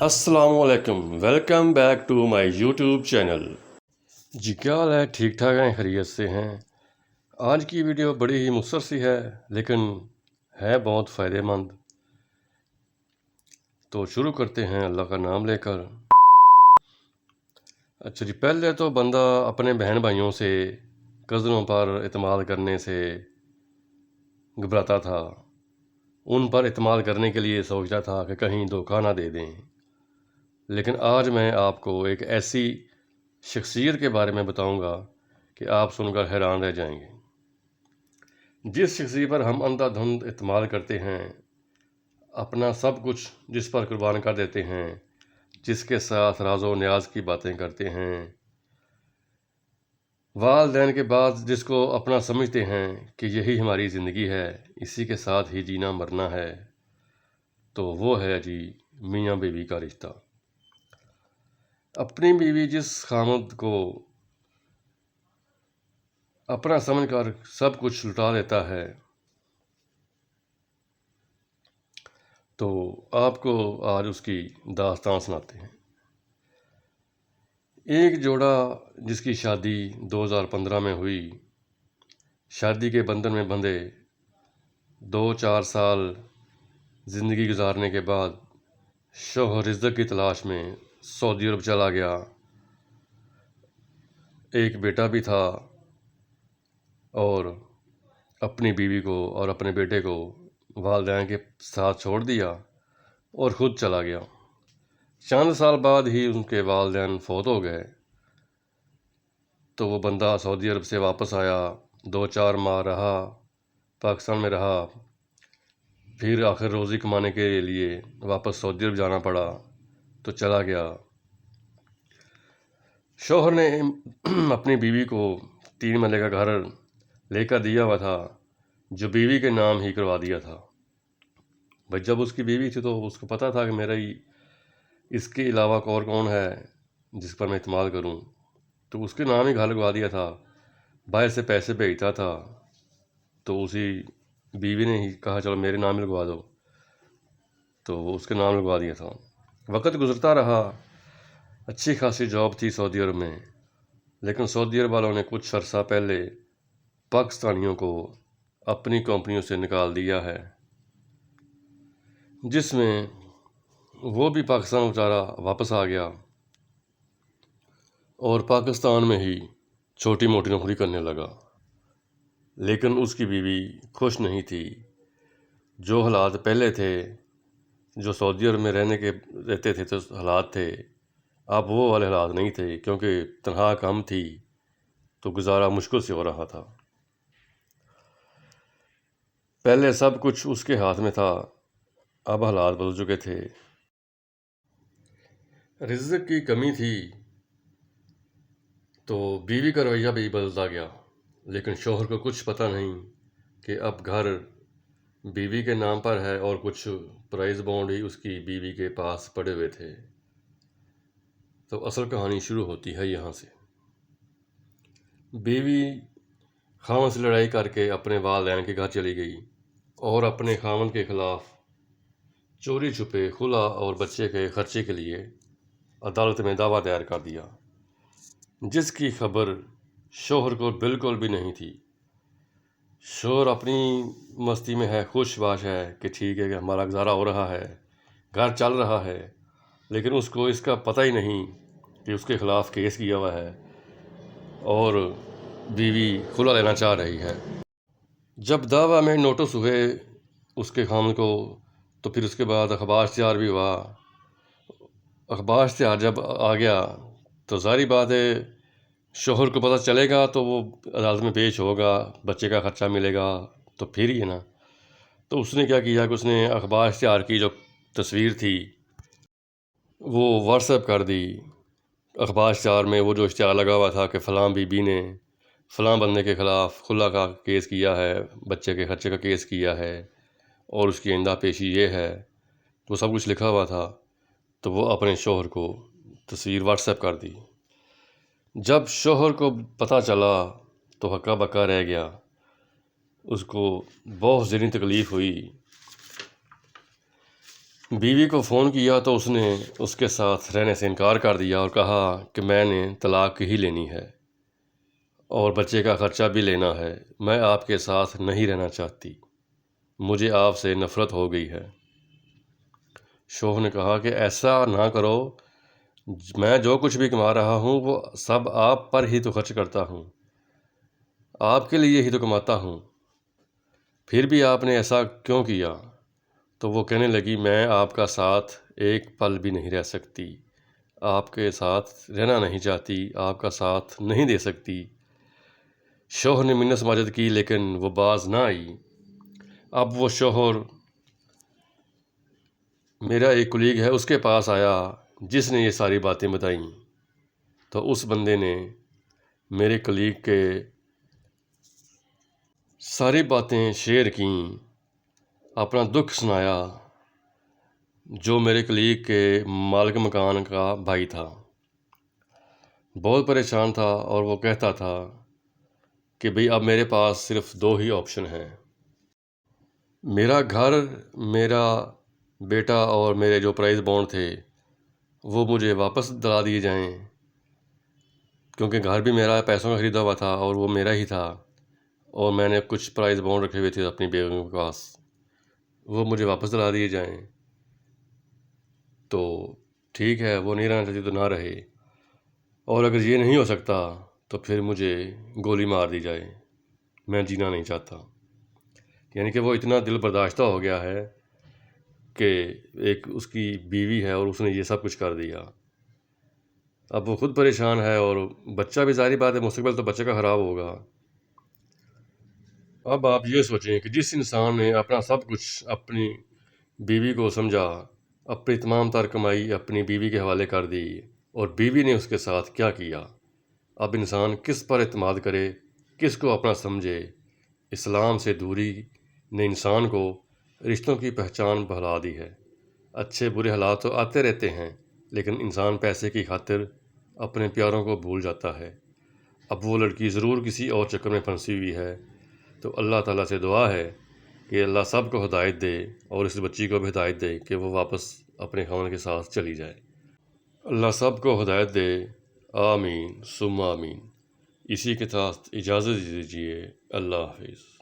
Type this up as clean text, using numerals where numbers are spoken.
السلام علیکم، welcome back to my YouTube channel. جی کیا حال ہے؟ ٹھیک ٹھاک ہیں؟ خیریت سے ہیں؟ آج کی ویڈیو بڑی ہی مختصر سی ہے لیکن ہے بہت فائدہ مند۔ تو شروع کرتے ہیں اللہ کا نام لے کر۔ اچھا جی، پہلے تو بندہ اپنے بہن بھائیوں سے، کزنوں پر اعتماد کرنے سے گھبراتا تھا۔ ان پر اعتماد کرنے کے لیے سوچتا تھا کہ کہیں دھوکہ نہ دے دیں۔ لیکن آج میں آپ کو ایک ایسی شخصیت کے بارے میں بتاؤں گا کہ آپ سن کر حیران رہ جائیں گے۔ جس شخصیت پر ہم اندھا دھند اعتماد کرتے ہیں، اپنا سب کچھ جس پر قربان کر دیتے ہیں، جس کے ساتھ راز و نیاز کی باتیں کرتے ہیں، والدین کے بعد جس کو اپنا سمجھتے ہیں کہ یہی ہماری زندگی ہے، اسی کے ساتھ ہی جینا مرنا ہے، تو وہ ہے جی میاں بیوی کا رشتہ۔ اپنی بیوی جس خامد کو اپنا سمجھ کر سب کچھ لٹا دیتا ہے، تو آپ کو آج اس کی داستان سناتے ہیں۔ ایک جوڑا جس کی شادی 2015 میں ہوئی، شادی کے بندھن میں بندھے 2-4 سال زندگی گزارنے کے بعد شوہر رزق کی تلاش میں سعودی عرب چلا گیا۔ ایک بیٹا بھی تھا اور اپنی بیوی کو اور اپنے بیٹے کو والدین کے ساتھ چھوڑ دیا اور خود چلا گیا۔ چند سال بعد ہی ان کے والدین فوت ہو گئے، تو وہ بندہ سعودی عرب سے واپس آیا، 2-4 ماہ رہا، پاکستان میں رہا، پھر آخر روزی کمانے کے لیے واپس سعودی عرب جانا پڑا تو چلا گیا۔ شوہر نے اپنی بیوی کو 3 مرلے کا گھر لے کر دیا ہوا تھا، جو بیوی کے نام ہی کروا دیا تھا۔ بھائی جب اس کی بیوی تھی تو اس کو پتہ تھا کہ میرا ہی اس کے علاوہ اور کون ہے جس پر میں اعتماد کروں، تو اس کے نام ہی گھر لگوا دیا تھا۔ باہر سے پیسے بھیجتا تھا تو اسی بیوی نے ہی کہا چلو میرے نام ہی لگوا دو، تو اس کے نام لگوا دیا تھا۔ وقت گزرتا رہا، اچھی خاصی جاب تھی سعودی عرب میں، لیکن سعودی عرب والوں نے کچھ عرصہ پہلے پاکستانیوں کو اپنی کمپنیوں سے نکال دیا ہے، جس میں وہ بھی پاکستان بیچارہ واپس آ گیا اور پاکستان میں ہی چھوٹی موٹی نوکری کرنے لگا۔ لیکن اس کی بیوی خوش نہیں تھی۔ جو حالات پہلے تھے، جو سعودی عرب میں رہتے تھے تو حالات تھے، اب وہ والے حالات نہیں تھے، کیونکہ تنخواہ کم تھی تو گزارا مشکل سے ہو رہا تھا۔ پہلے سب کچھ اس کے ہاتھ میں تھا، اب حالات بدل چکے تھے۔ رزق کی کمی تھی تو بیوی کا رویہ بھی بدلتا گیا، لیکن شوہر کو کچھ پتہ نہیں کہ اب گھر بیوی کے نام پر ہے اور کچھ پرائز بانڈ ہی اس کی بیوی کے پاس پڑے ہوئے تھے۔ تو اصل کہانی شروع ہوتی ہے یہاں سے۔ بیوی خاوند سے لڑائی کر کے اپنے والدین کے گھر چلی گئی اور اپنے خاوند کے خلاف چوری چھپے خلا اور بچے کے خرچے کے لیے عدالت میں دعویٰ دائر کر دیا، جس کی خبر شوہر کو بالکل بھی نہیں تھی۔ شوہر اپنی مستی میں ہے، خوش باش ہے کہ ٹھیک ہے کہ ہمارا گزارا ہو رہا ہے، گھر چل رہا ہے، لیکن اس کو اس کا پتہ ہی نہیں کہ اس کے خلاف کیس کیا ہوا ہے اور بیوی خلا لینا چاہ رہی ہے۔ جب دعویٰ میں نوٹس ہوئے اس کے خامد کو، تو پھر اس کے بعد اخبار اشتہار بھی ہوا۔ اخبار اشتہار جب آ گیا تو ظاہری بات ہے شوہر کو پتہ چلے گا تو وہ عدالت میں پیش ہوگا، بچے کا خرچہ ملے گا تو پھر ہی ہے نا۔ تو اس نے کیا کیا کہ اس نے اخبار اشتہار کی جو تصویر تھی وہ واٹس ایپ کر دی۔ اخبار اشتہار میں وہ جو اشتہار لگا ہوا تھا کہ فلاں بی بی نے فلاں بندے کے خلاف خلا کا کیس کیا ہے، بچے کے خرچے کا کیس کیا ہے اور اس کی آئندہ پیشی یہ ہے، وہ سب کچھ لکھا ہوا تھا۔ تو وہ اپنے شوہر کو تصویر واٹس ایپ کر دی۔ جب شوہر کو پتہ چلا تو ہکا بکا رہ گیا، اس کو بہت ذہنی تکلیف ہوئی۔ بیوی کو فون کیا تو اس نے اس کے ساتھ رہنے سے انکار کر دیا اور کہا کہ میں نے طلاق ہی لینی ہے اور بچے کا خرچہ بھی لینا ہے، میں آپ کے ساتھ نہیں رہنا چاہتی، مجھے آپ سے نفرت ہو گئی ہے۔ شوہر نے کہا کہ ایسا نہ کرو، میں جو کچھ بھی کما رہا ہوں وہ سب آپ پر ہی تو خرچ کرتا ہوں، آپ کے لیے ہی تو کماتا ہوں، پھر بھی آپ نے ایسا کیوں کیا؟ تو وہ کہنے لگی، میں آپ کا ساتھ ایک پل بھی نہیں رہ سکتی، آپ کے ساتھ رہنا نہیں چاہتی، آپ کا ساتھ نہیں دے سکتی۔ شوہر نے منت سماجت کی لیکن وہ باز نہ آئی۔ اب وہ شوہر میرا ایک کلیگ ہے، اس کے پاس آیا جس نے یہ ساری باتیں بتائیں، تو اس بندے نے میرے کلیگ کے ساری باتیں شیئر کیں، اپنا دکھ سنایا، جو میرے کلیگ کے مالک مکان کا بھائی تھا، بہت پریشان تھا اور وہ کہتا تھا کہ بھئی اب میرے پاس صرف 2 ہی آپشن ہیں، میرا گھر، میرا بیٹا اور میرے جو پرائز بانڈ تھے وہ مجھے واپس دلا دیے جائیں، کیونکہ گھر بھی میرا پیسوں کا خریدا ہوا تھا اور وہ میرا ہی تھا، اور میں نے کچھ پرائز بانڈ رکھے ہوئے تھے اپنی بیویوں کے پاس، وہ مجھے واپس دلا دیے جائیں۔ تو ٹھیک ہے، وہ نہیں رہنا چاہتی تو نہ رہے، اور اگر یہ نہیں ہو سکتا تو پھر مجھے گولی مار دی جائے، میں جینا نہیں چاہتا۔ یعنی کہ وہ اتنا دل برداشتہ ہو گیا ہے کہ ایک اس کی بیوی ہے اور اس نے یہ سب کچھ کر دیا۔ اب وہ خود پریشان ہے اور بچہ بھی، ظاہری بات ہے مستقبل تو بچے کا خراب ہوگا۔ اب آپ یہ سوچیں کہ جس انسان نے اپنا سب کچھ اپنی بیوی کو سمجھا، اپنی تمام تر کمائی اپنی بیوی کے حوالے کر دی، اور بیوی نے اس کے ساتھ کیا کیا، اب انسان کس پر اعتماد کرے، کس کو اپنا سمجھے؟ اسلام سے دوری نے انسان کو رشتوں کی پہچان بھلا دی ہے۔ اچھے برے حالات تو آتے رہتے ہیں، لیکن انسان پیسے کی خاطر اپنے پیاروں کو بھول جاتا ہے۔ اب وہ لڑکی ضرور کسی اور چکر میں پھنسی ہوئی ہے، تو اللہ تعالیٰ سے دعا ہے کہ اللہ سب کو ہدایت دے اور اس بچی کو بھی ہدایت دے کہ وہ واپس اپنے خاوند کے ساتھ چلی جائے۔ اللہ سب کو ہدایت دے، آمین ثم آمین۔ اسی کے ساتھ اجازت دیجیے، اللہ حافظ۔